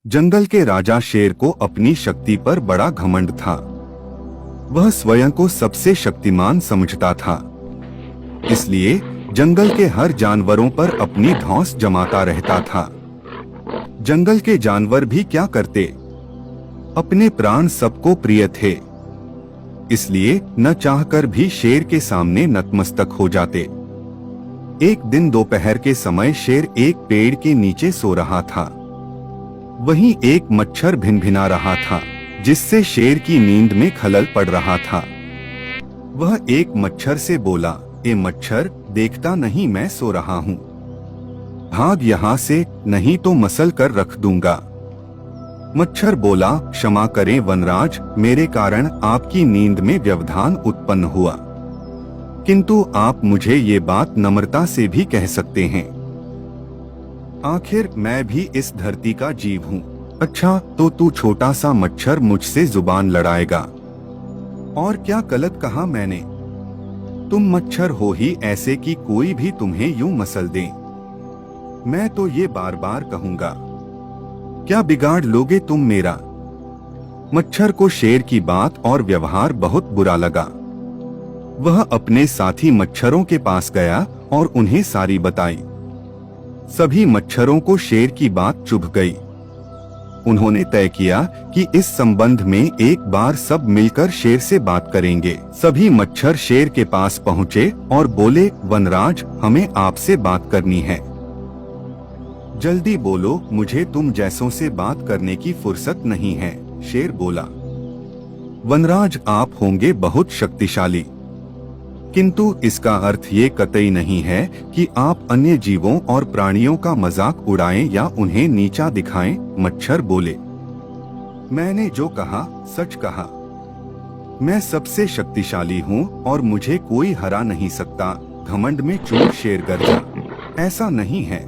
जंगल के राजा शेर को अपनी शक्ति पर बड़ा घमंड था। वह स्वयं को सबसे शक्तिमान समझता था, इसलिए जंगल के हर जानवरों पर अपनी धौंस जमाता रहता था। जंगल के जानवर भी क्या करते, अपने प्राण सबको प्रिय थे, इसलिए न चाहकर भी शेर के सामने नतमस्तक हो जाते। एक दिन दोपहर के समय शेर एक पेड़ के नीचे सो रहा था। वहीं एक मच्छर भिनभिना रहा था, जिससे शेर की नींद में खलल पड़ रहा था। वह एक मच्छर से बोला, ए मच्छर, देखता नहीं मैं सो रहा हूँ, भाग यहाँ से, नहीं तो मसल कर रख दूंगा। मच्छर बोला, क्षमा करें वनराज, मेरे कारण आपकी नींद में व्यवधान उत्पन्न हुआ, किंतु आप मुझे ये बात नम्रता से भी कह सकते हैं। आखिर मैं भी इस धरती का जीव हूँ। अच्छा, तो तू छोटा सा मच्छर मुझसे जुबान लड़ाएगा? और क्या गलत कहा मैंने? तुम मच्छर हो ही ऐसे कि कोई भी तुम्हें यूं मसल दे। मैं तो ये बार बार कहूंगा, क्या बिगाड़ लोगे तुम मेरा? मच्छर को शेर की बात और व्यवहार बहुत बुरा लगा। वह अपने साथी मच्छरों के पास गया और उन्हें सारी बताई। सभी मच्छरों को शेर की बात चुभ गई। उन्होंने तय किया कि इस संबंध में एक बार सब मिलकर शेर से बात करेंगे। सभी मच्छर शेर के पास पहुँचे और बोले, वनराज, हमें आपसे बात करनी है। जल्दी बोलो, मुझे तुम जैसों से बात करने की फुर्सत नहीं है, शेर बोला। वनराज, आप होंगे बहुत शक्तिशाली, किंतु इसका अर्थ ये कतई नहीं है कि आप अन्य जीवों और प्राणियों का मजाक उड़ाएं या उन्हें नीचा दिखाएं, मच्छर बोले। मैंने जो कहा सच कहा। मैं सबसे शक्तिशाली हूँ और मुझे कोई हरा नहीं सकता, घमंड में चूर शेर गरजा। ऐसा नहीं है।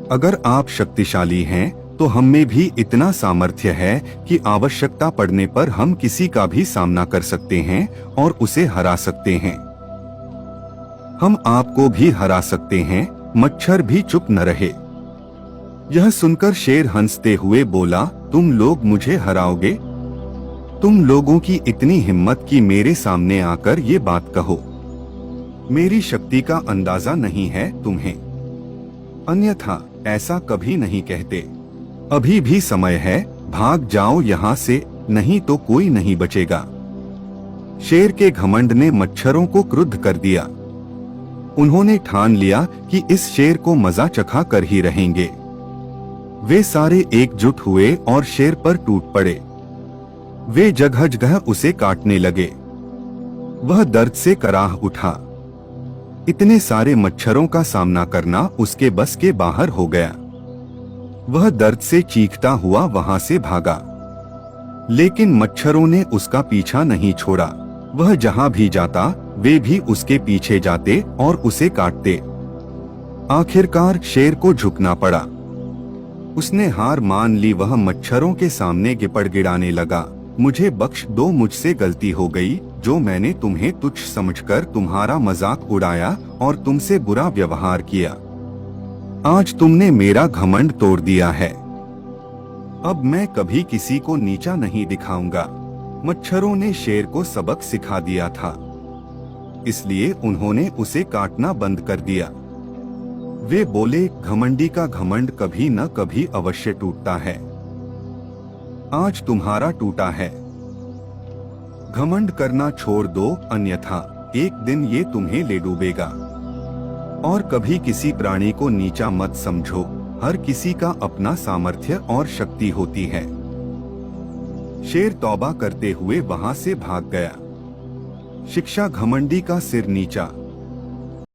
अगर आप शक्तिशाली हैं, तो हम में भी इतना सामर्थ्य है कि आवश्यकता पड़ने पर हम किसी का भी सामना कर सकते हैं और उसे हरा सकते हैं। हम आपको भी हरा सकते हैं। मच्छर भी चुप न रहे। यह सुनकर शेर हंसते हुए बोला, तुम लोग मुझे हराओगे? तुम लोगों की इतनी हिम्मत कि मेरे सामने आकर ये बात कहो। मेरी शक्ति का अंदाजा नहीं है तुम्हें, अन्यथा ऐसा कभी नहीं कहते। अभी भी समय है, भाग जाओ यहाँ से, नहीं तो कोई नहीं बचेगा। शेर के घमंड ने मच्छरों को क्रुद्ध कर दिया। उन्होंने ठान लिया कि इस शेर को मजा चखा कर ही रहेंगे। वे सारे एकजुट हुए और शेर पर टूट पड़े। वे जगह जगह उसे काटने लगे। वह दर्द से कराह उठा। इतने सारे मच्छरों का सामना करना उसके बस के बाहर हो गया। वह दर्द से चीखता हुआ वहां से भागा, लेकिन मच्छरों ने उसका पीछा नहीं छोड़ा। वह जहां भी जाता, वे भी उसके पीछे जाते और उसे काटते। आखिरकार शेर को झुकना पड़ा। उसने हार मान ली। वह मच्छरों के सामने गिपड़ गिड़ाने लगा, मुझे बख्श दो, मुझसे गलती हो गई, जो मैंने तुम्हें तुच्छ समझकर तुम्हारा मजाक उड़ाया और तुमसे बुरा व्यवहार किया। आज तुमने मेरा घमंड तोड़ दिया है। अब मैं कभी किसी को नीचा नहीं दिखाऊंगा। मच्छरों ने शेर को सबक सिखा दिया था, इसलिए उन्होंने उसे काटना बंद कर दिया। वे बोले, घमंडी का घमंड कभी न कभी अवश्य टूटता है। आज तुम्हारा टूटा है। घमंड करना छोड़ दो, अन्यथा एक दिन ये तुम्हें ले डूबेगा। और कभी किसी प्राणी को नीचा मत समझो। हर किसी का अपना सामर्थ्य और शक्ति होती है। शेर तौबा करते हुए वहां से भाग गया। शिक्षा घमंडी का सिर नीचा।